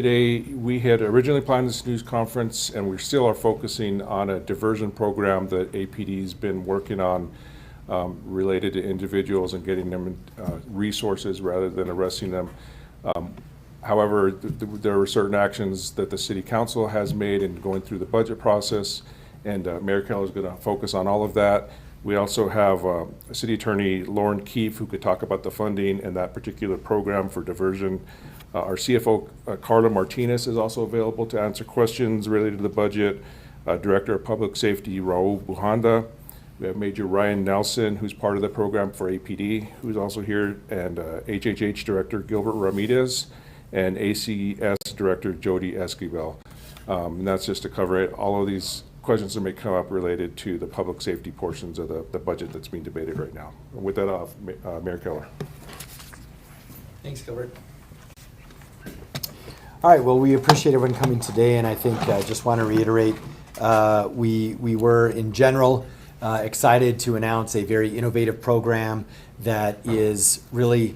today. We had originally planned this news conference, and we still are focusing on a diversion program that APD's been working on related to individuals and getting them resources rather than arresting them. However, there are certain actions that the City Council has made in going through the budget process, and Mayor Keller is going to focus on all of that. We also have City Attorney Lauren Keefe, who could talk about the funding and that particular program for diversion. Our CFO, Carla Martinez, is also available to answer questions related to the budget. Director of Public Safety, Raul Buhanda. We have Major Ryan Nelson, who's part of the program for APD, who's also here, and HHH Director Gilbert Ramirez, and ACS Director Jody Esquivel. And that's just to cover it. All of these questions that may come up related to the public safety portions of the budget that's being debated right now. And with that, Mayor Keller. Thanks, Gilbert. All right, well, we appreciate everyone coming today, and I think I just want to reiterate, we were in general excited to announce a very innovative program that is really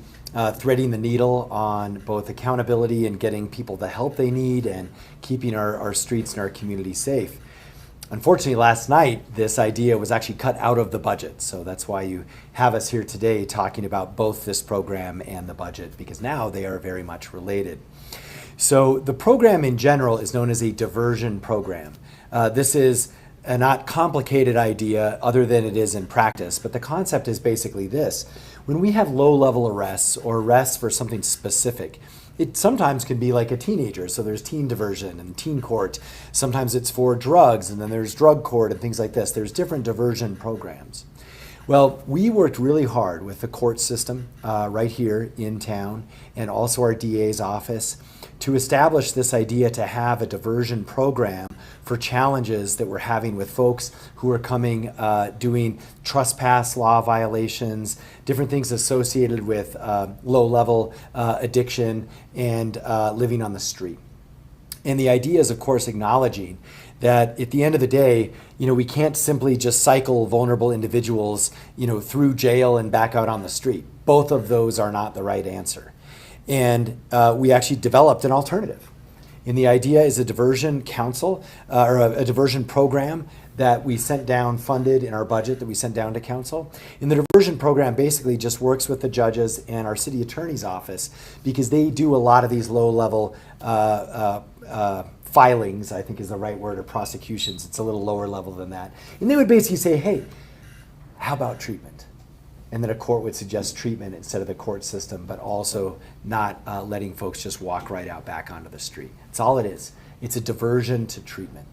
threading the needle on both accountability and getting people the help they need and keeping our streets and our community safe. Unfortunately, last night, this idea was actually cut out of the budget. So that's why you have us here today talking about both this program and the budget, because now they are very much related. So the program in general is known as a diversion program. This is a not complicated idea other than it is in practice, but the concept is basically this. When we have low-level arrests or arrests for something specific, it sometimes can be like a teenager, so there's teen diversion and teen court. Sometimes it's for drugs, and then there's drug court and things like this. There's different diversion programs. Well, we worked really hard with the court system right here in town and also our DA's office to establish this idea to have a diversion program for challenges that we're having with folks who are coming doing trespass law violations, different things associated with low-level addiction and living on the street. And the idea is, of course, acknowledging that at the end of the day, we can't simply just cycle vulnerable individuals, through jail and back out on the street. Both of those are not the right answer. And we actually developed an alternative. And the idea is a diversion council, or a diversion program that we sent down, funded in our budget that we sent down to council. And the diversion program basically just works with the judges and our city attorney's office because they do a lot of these low-level filings, I think is the right word, or prosecutions. It's a little lower level than that. And they would basically say, hey, how about treatment? And then a court would suggest treatment instead of the court system, but also not letting folks just walk right out back onto the street. That's all it is. It's a diversion to treatment.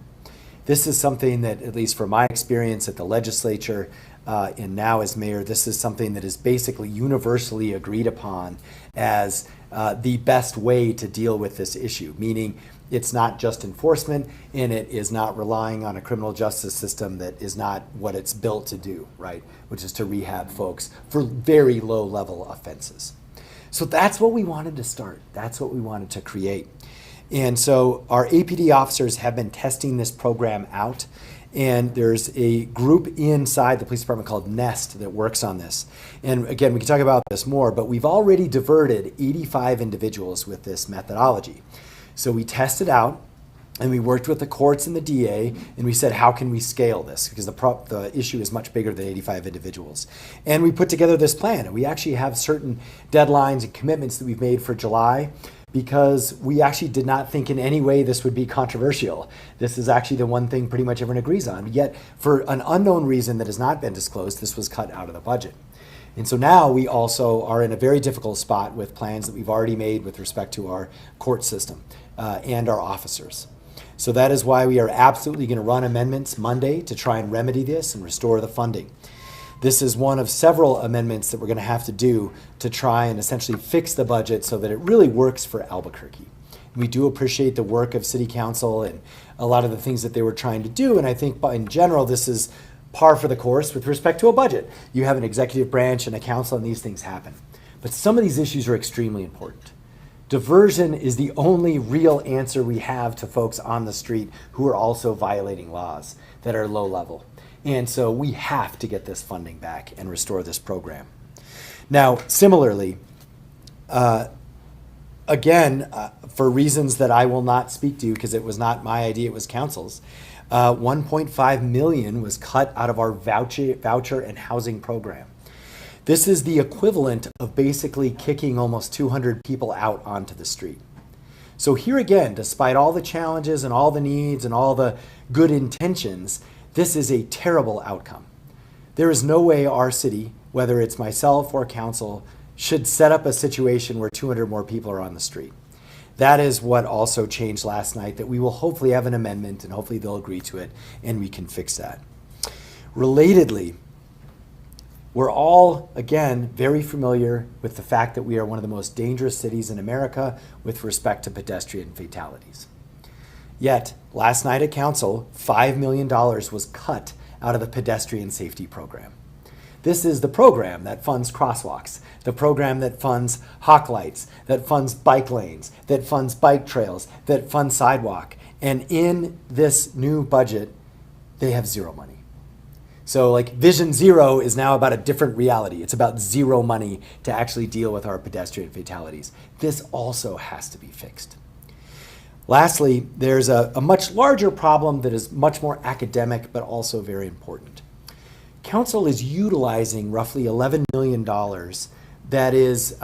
This is something that, at least from my experience at the legislature and now as mayor, this is something that is basically universally agreed upon as the best way to deal with this issue, meaning it's not just enforcement, and it is not relying on a criminal justice system that is not what it's built to do, right? Which is to rehab folks for very low-level offenses. So that's what we wanted to start. That's what we wanted to create. And so our APD officers have been testing this program out, and there's a group inside the police department called NEST that works on this. And again, we can talk about this more, but we've already diverted 85 individuals with this methodology. So we tested out, and we worked with the courts and the DA, and we said, how can we scale this? Because the issue is much bigger than 85 individuals. And we put together this plan, and we actually have certain deadlines and commitments that we've made for July, because we actually did not think in any way this would be controversial. This is actually the one thing pretty much everyone agrees on. Yet, for an unknown reason that has not been disclosed, this was cut out of the budget. And so now we also are in a very difficult spot with plans that we've already made with respect to our court system and our officers. So that is why we are absolutely going to run amendments Monday to try and remedy this and restore the funding. This is one of several amendments that we're going to have to do to try and essentially fix the budget so that it really works for Albuquerque. We do appreciate the work of City Council and a lot of the things that they were trying to do, and I think in general this is par for the course with respect to a budget. You have an executive branch and a council, and these things happen. But some of these issues are extremely important. Diversion is the only real answer we have to folks on the street who are also violating laws that are low level. And so we have to get this funding back and restore this program. Now, similarly, again, for reasons that I will not speak to because it was not my idea, it was council's, 1.5 million was cut out of our voucher and housing program. This is the equivalent of basically kicking almost 200 people out onto the street. So here again, despite all the challenges and all the needs and all the good intentions, this is a terrible outcome. There is no way our city, whether it's myself or council, should set up a situation where 200 more people are on the street. That is what also changed last night, that we will hopefully have an amendment and hopefully they'll agree to it and we can fix that. Relatedly, we're all, again, very familiar with the fact that we are one of the most dangerous cities in America with respect to pedestrian fatalities. Yet, last night at council, $5 million was cut out of the pedestrian safety program. This is the program that funds crosswalks, the program that funds hawk lights, that funds bike lanes, that funds bike trails, that funds sidewalk. And in this new budget, they have zero money. So like Vision Zero is now about a different reality. It's about zero money to actually deal with our pedestrian fatalities. This also has to be fixed. Lastly, there's a much larger problem that is much more academic, but also very important. Council is utilizing roughly $11 million that is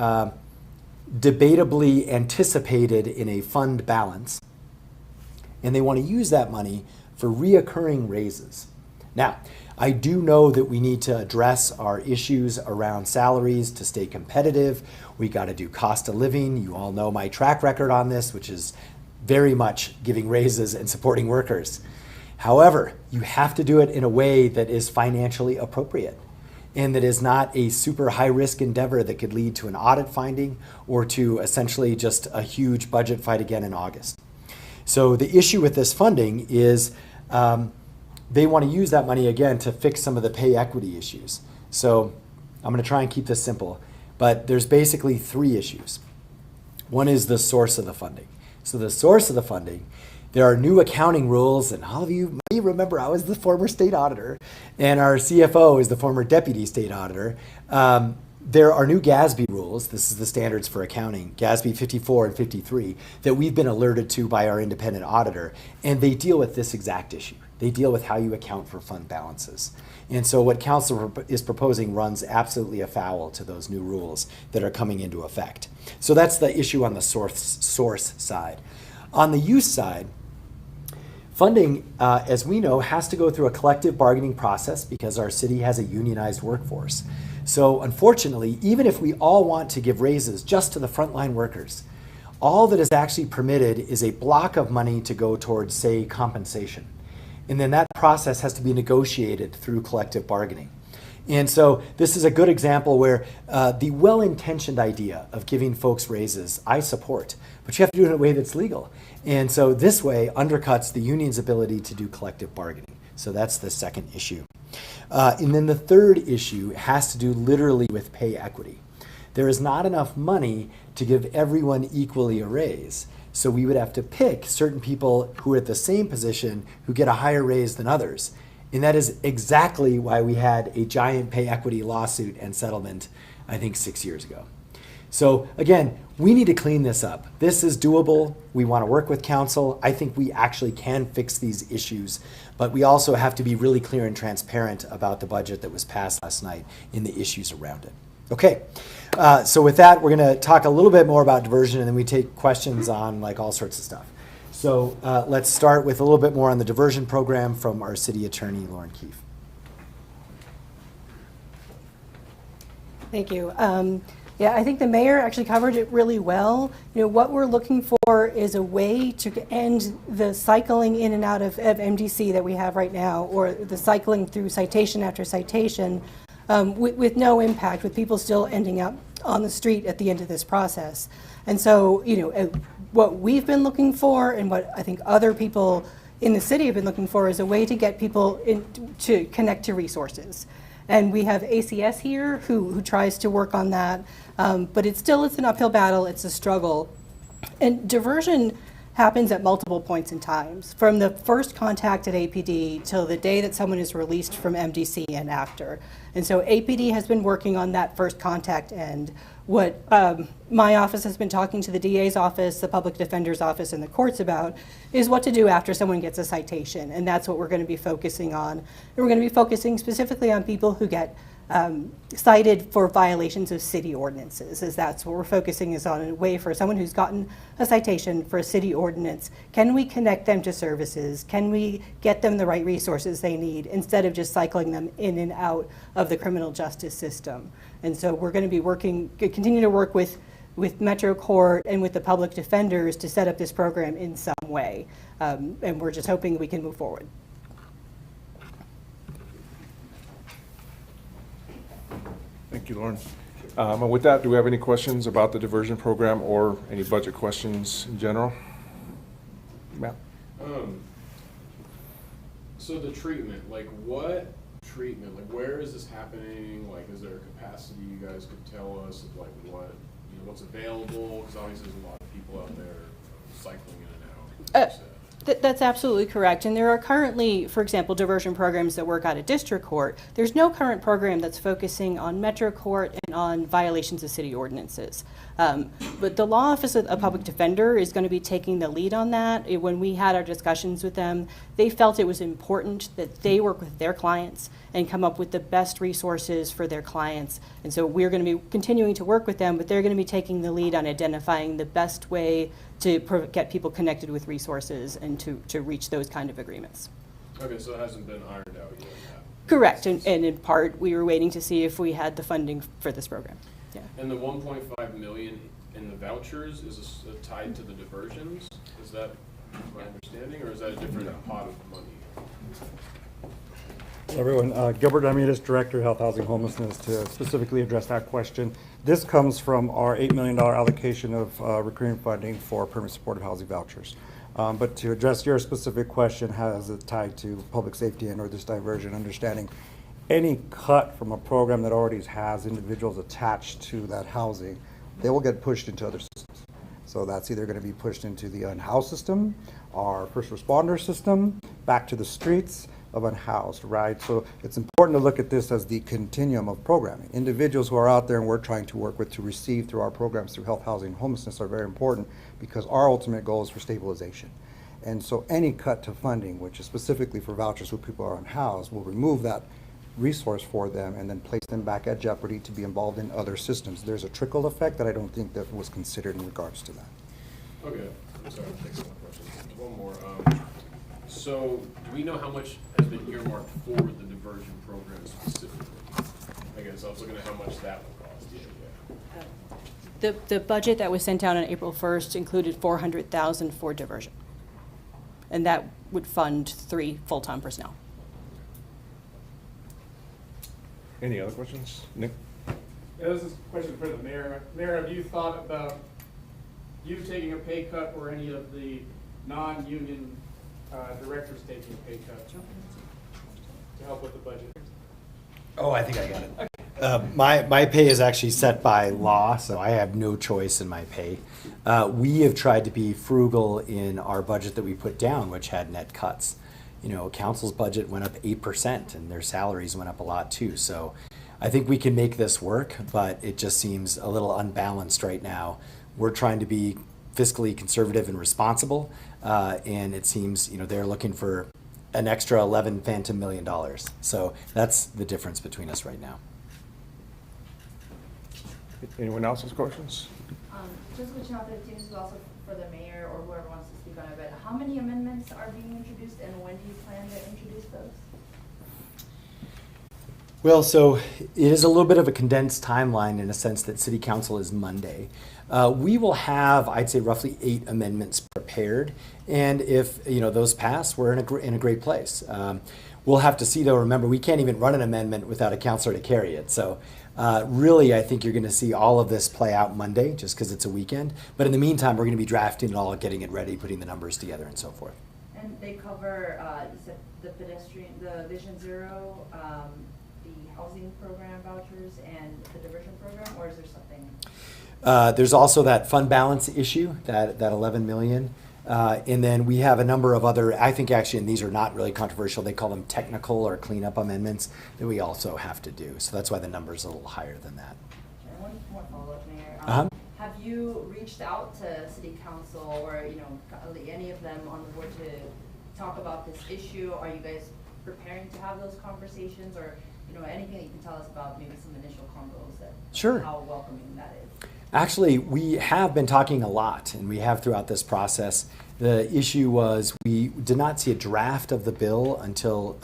debatably anticipated in a fund balance, and they want to use that money for reoccurring raises. Now, I do know that we need to address our issues around salaries to stay competitive. We got to do cost of living. You all know my track record on this, which is very much giving raises and supporting workers. However, you have to do it in a way that is financially appropriate and that is not a super high-risk endeavor that could lead to an audit finding or to essentially just a huge budget fight again in August. So the issue with this funding is they want to use that money again to fix some of the pay equity issues. So I'm going to try and keep this simple, but there's basically three issues. One is the source of the funding. So the source of the funding, there are new accounting rules, and all of you may remember I was the former state auditor, and our CFO is the former deputy state auditor. There are new GASB rules, this is the standards for accounting, GASB 54 and 53, that we've been alerted to by our independent auditor, and they deal with this exact issue. They deal with how you account for fund balances. And so what council is proposing runs absolutely afoul to those new rules that are coming into effect. So that's the issue on the source side. On the use side, funding, as we know, has to go through a collective bargaining process because our city has a unionized workforce. So unfortunately, even if we all want to give raises just to the frontline workers, all that is actually permitted is a block of money to go towards, say, compensation. And then that process has to be negotiated through collective bargaining. And so this is a good example where the well-intentioned idea of giving folks raises, I support, but you have to do it in a way that's legal. And so this way undercuts the union's ability to do collective bargaining. So that's the second issue. And then the third issue has to do literally with pay equity. There is not enough money to give everyone equally a raise. So we would have to pick certain people who are at the same position who get a higher raise than others. And that is exactly why we had a giant pay equity lawsuit and settlement, I think 6 years ago. So again, we need to clean this up. This is doable. We want to work with council. I think we actually can fix these issues, but we also have to be really clear and transparent about the budget that was passed last night and the issues around it. Okay, so with that, we're going to talk a little bit more about diversion, and then we take questions on like all sorts of stuff. So let's start with a little bit more on the diversion program from our city attorney, Lauren Keefe. Thank you. Yeah, I think the mayor actually covered it really well. You know, what we're looking for is a way to end the cycling in and out of MDC that we have right now, or the cycling through citation after citation, with no impact, with people still ending up on the street at the end of this process. And so, you know, what we've been looking for and what I think other people in the city have been looking for is a way to get people to connect to resources. And we have ACS here who tries to work on that, but it's an uphill battle, it's a struggle. And diversion happens at multiple points in times, from the first contact at APD till the day that someone is released from MDC and after. And so APD has been working on that first contact end. What my office has been talking to the DA's office, the public defender's office, and the courts about is what to do after someone gets a citation. And that's what we're going to be focusing on. And we're going to be focusing specifically on people who get cited for violations of city ordinances, as that's what we're focusing is on, a way for someone who's gotten a citation for a city ordinance. Can we connect them to services? Can we get them the right resources they need instead of just cycling them in and out of the criminal justice system? And so we're going to be continue to work with Metro Court and with the public defenders to set up this program in some way. And we're just hoping we can move forward. Thank you, Lauren. And with that, do we have any questions about the diversion program or any budget questions in general? Matt? So the treatment, like what treatment, like where is this happening? Like, is there a capacity you guys could tell us of like what, you know, what's available? Because obviously there's a lot of people out there cycling in and out. That's absolutely correct. And there are currently, for example, diversion programs that work out of district court. There's no current program that's focusing on Metro Court and on violations of city ordinances. But the Law Office of a Public Defender is going to be taking the lead on that. When we had our discussions with them, they felt it was important that they work with their clients and come up with the best resources for their clients. And so we're going to be continuing to work with them, but they're going to be taking the lead on identifying the best way to get people connected with resources and to reach those kind of agreements. Okay, so it hasn't been ironed out yet. Correct, and in part, we were waiting to see if we had the funding for this program. Yeah. And the 1.5 million in the vouchers is tied to the diversions? Is that my understanding, or is that a different pot of money? Hello, everyone. Gilbert Ramirez, Director of Health, Housing, Homelessness, to specifically address that question. This comes from our $8 million allocation of recurring funding for permanent supportive housing vouchers. But to address your specific question, how is it tied to public safety and or this diversion, understanding any cut from a program that already has individuals attached to that housing, they will get pushed into other systems. So that's either going to be pushed into the unhoused system, our first responder system, back to the streets of unhoused, right? So it's important to look at this as the continuum of programming. Individuals who are out there and we're trying to work with to receive through our programs through health, housing, and homelessness are very important because our ultimate goal is for stabilization. And so any cut to funding, which is specifically for vouchers where people are unhoused, will remove that resource for them and then place them back at jeopardy to be involved in other systems. There's a trickle effect that I don't think that was considered in regards to that. Okay, I'm sorry, thanks for my question. One more. So do we know how much has been earmarked for the diversion program specifically? I guess I was looking at how much that will cost. Yeah. The budget that was sent out on April 1st included $400,000 for diversion. And that would fund 3 full-time personnel. Any other questions? Nick? Yeah, this is a question for the mayor. Mayor, have you thought about you taking a pay cut or any of the non-union directors taking a pay cut to help with the budget? Oh, I think I got it. My pay is actually set by law, so I have no choice in my pay. We have tried to be frugal in our budget that we put down, which had net cuts. You know, council's budget went up 8% and their salaries went up a lot too. So I think we can make this work, but it just seems a little unbalanced right now. We're trying to be fiscally conservative and responsible, and it seems, you know, they're looking for an extra $11 phantom million. So that's the difference between us right now. Anyone else has questions? Just switching off the teams, but also for the mayor or whoever wants to speak on it, but how many amendments are being introduced and when do you plan to introduce those? Well, so it is a little bit of a condensed timeline in a sense that City Council is Monday. We will have, I'd say, roughly 8 amendments prepared, and if those pass, we're in a great place. We'll have to see, though. Remember, we can't even run an amendment without a councilor to carry it. So, really, I think you're going to see all of this play out Monday, just because it's a weekend. But in the meantime, we're going to be drafting it all, getting it ready, putting the numbers together, and so forth. And they cover, you said the pedestrian, the Vision Zero, the housing program vouchers, and the diversion program, or is there something? There's also that fund balance issue, that $11 million. And then we have a number of other, I think actually, and these are not really controversial, they call them technical or cleanup amendments that we also have to do. So that's why the number's a little higher than that. And one more follow-up, Mayor. Uh-huh. Have you reached out to City Council or, any of them on the board to talk about this issue? Are you guys preparing to have those conversations, or, anything that you can tell us about maybe some initial combos that Sure. how welcoming that is? Actually, we have been talking a lot, and we have throughout this process. The issue was we did not see a draft of the bill until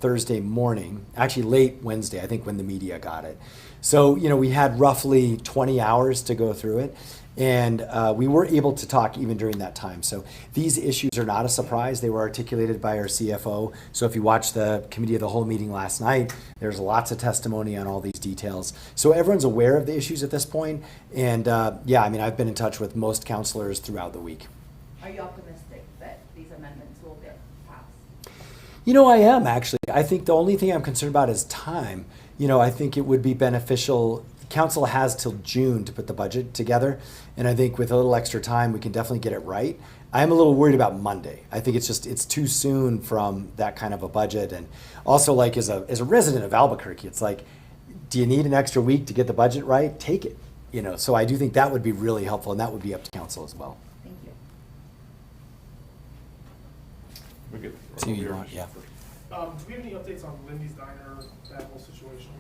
Thursday morning, actually late Wednesday, I think, when the media got it. So, we had roughly 20 hours to go through it, and we were able to talk even during that time. So these issues are not a surprise. They were articulated by our CFO. So if you watched the committee of the whole meeting last night, there's lots of testimony on all these details. So everyone's aware of the issues at this point. And I've been in touch with most counselors throughout the week. Are you optimistic that these amendments will get passed? I am actually. I think the only thing I'm concerned about is time. I think it would be beneficial. Council has till June to put the budget together, and I think with a little extra time, we can definitely get it right. I'm a little worried about Monday. I think it's too soon from that kind of a budget, and also as a resident of Albuquerque, it's like, do you need an extra week to get the budget right? Take it. So I do think that would be really helpful, and that would be up to council as well. Thank you. We get See what you want, yeah. Do we have any updates on Lindy's Diner, that whole situation?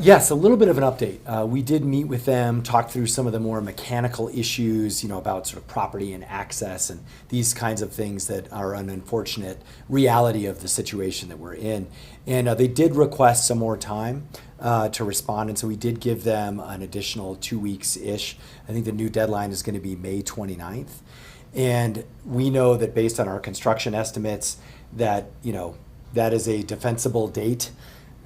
Yes, a little bit of an update. We did meet with them, talk through some of the more mechanical issues, about sort of property and access and these kinds of things that are an unfortunate reality of the situation that we're in. And they did request some more time to respond, and so we did give them an additional 2 weeks-ish. I think the new deadline is going to be May 29th. And we know that based on our construction estimates that, that is a defensible date.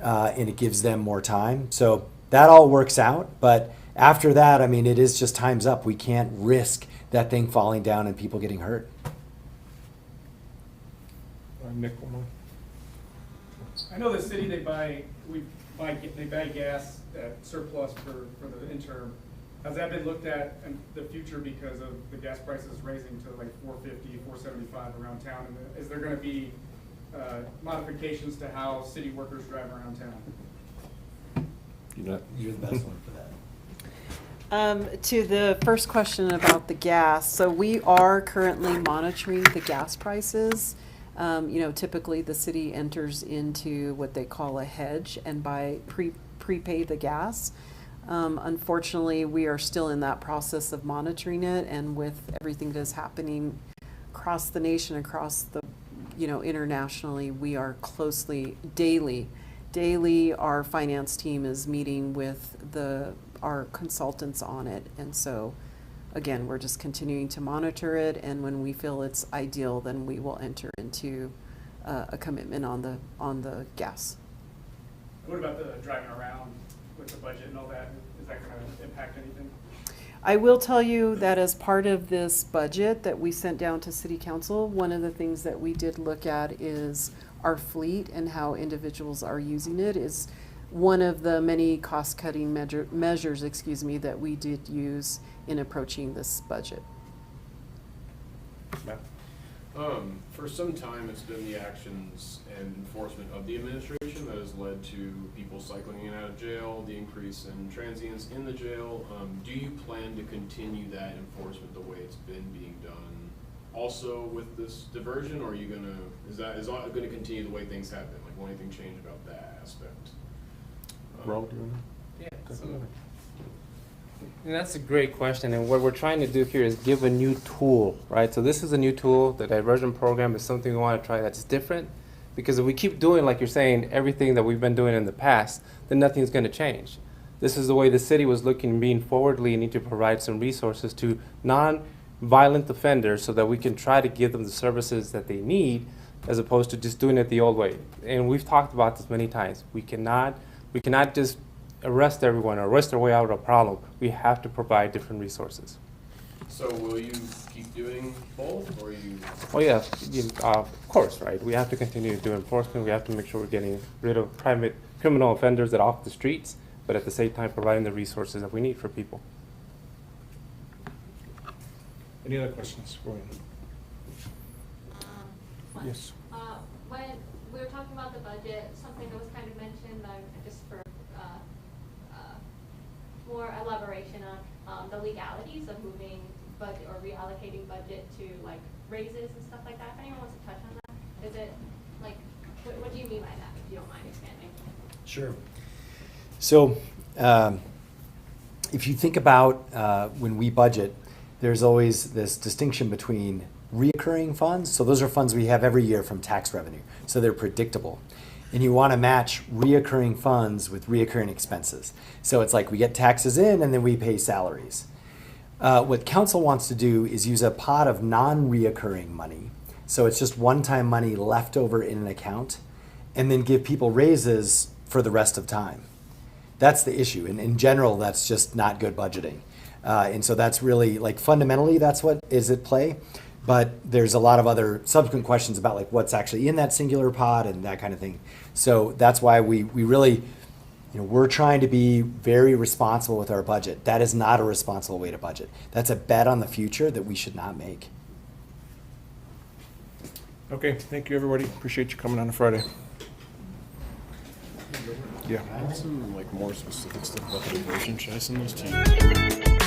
And it gives them more time. So that all works out. But after that, it is just time's up. We can't risk that thing falling down and people getting hurt. Nick, one more. I know the city, they buy gas at surplus for the interim. Has that been looked at in the future because of the gas prices raising to like $4.50, $4.75 around town? And is there going to be modifications to how city workers drive around town? You're the best one for that. To the first question about the gas, so we are currently monitoring the gas prices. Typically the city enters into what they call a hedge and prepay the gas. Unfortunately, we are still in that process of monitoring it, and with everything that is happening across the nation, across the internationally, we are closely, daily, our finance team is meeting with our consultants on it. And so, again, we're just continuing to monitor it, and when we feel it's ideal, then we will enter into a commitment on the gas. What about the driving around with the budget and all that? Is that going to impact anything? I will tell you that as part of this budget that we sent down to City Council, one of the things that we did look at is our fleet and how individuals are using it is one of the many cost-cutting measures that we did use in approaching this budget. Matt? For some time, it's been the actions and enforcement of the administration that has led to people cycling in and out of jail, the increase in transients in the jail. Do you plan to continue that enforcement the way it's been being done also with this diversion, or are you is it going to continue the way things have been? Like, will anything change about that aspect? Rob, do you want Yeah, to? so, and that's a great question, and what we're trying to do here is give a new tool, right? So this is a new tool. The diversion program is something we want to try that's different, because if we keep doing, like you're saying, everything that we've been doing in the past, then nothing's going to change. This is the way the city was looking, being forwardly, and need to provide some resources to non-violent offenders so that we can try to give them the services that they need, as opposed to just doing it the old way. And we've talked about this many times. We cannot just arrest everyone or arrest our way out of a problem. We have to provide different resources. So will you keep doing both, or you? Oh yeah, of course, right? We have to continue to do enforcement. We have to make sure we're getting rid of private criminal offenders that are off the streets, but at the same time providing the resources that we need for people. Any other questions? Go ahead. Yes. When we were talking about the budget, something that was kind of mentioned, just for more elaboration on the legalities of moving budget or reallocating budget to like raises and stuff like that. If anyone wants to touch on that, is it like, what do you mean by that, if you don't mind expanding? Sure. So if you think about when we budget, there's always this distinction between reoccurring funds. So those are funds we have every year from tax revenue. So they're predictable. And you want to match reoccurring funds with reoccurring expenses. So it's like we get taxes in and then we pay salaries. What council wants to do is use a pot of non-reoccurring money. So it's just one-time money left over in an account, and then give people raises for the rest of time. That's the issue. And in general, that's just not good budgeting. And so that's really, like, fundamentally, that's what is at play. But there's a lot of other subsequent questions about like what's actually in that singular pot and that kind of thing. So that's why we really, we're trying to be very responsible with our budget. That is not a responsible way to budget. That's a bet on the future that we should not make. Okay, thank you, everybody. Appreciate you coming on a Friday. Yeah. Some like more specific stuff about the diversion. Should I send those to you?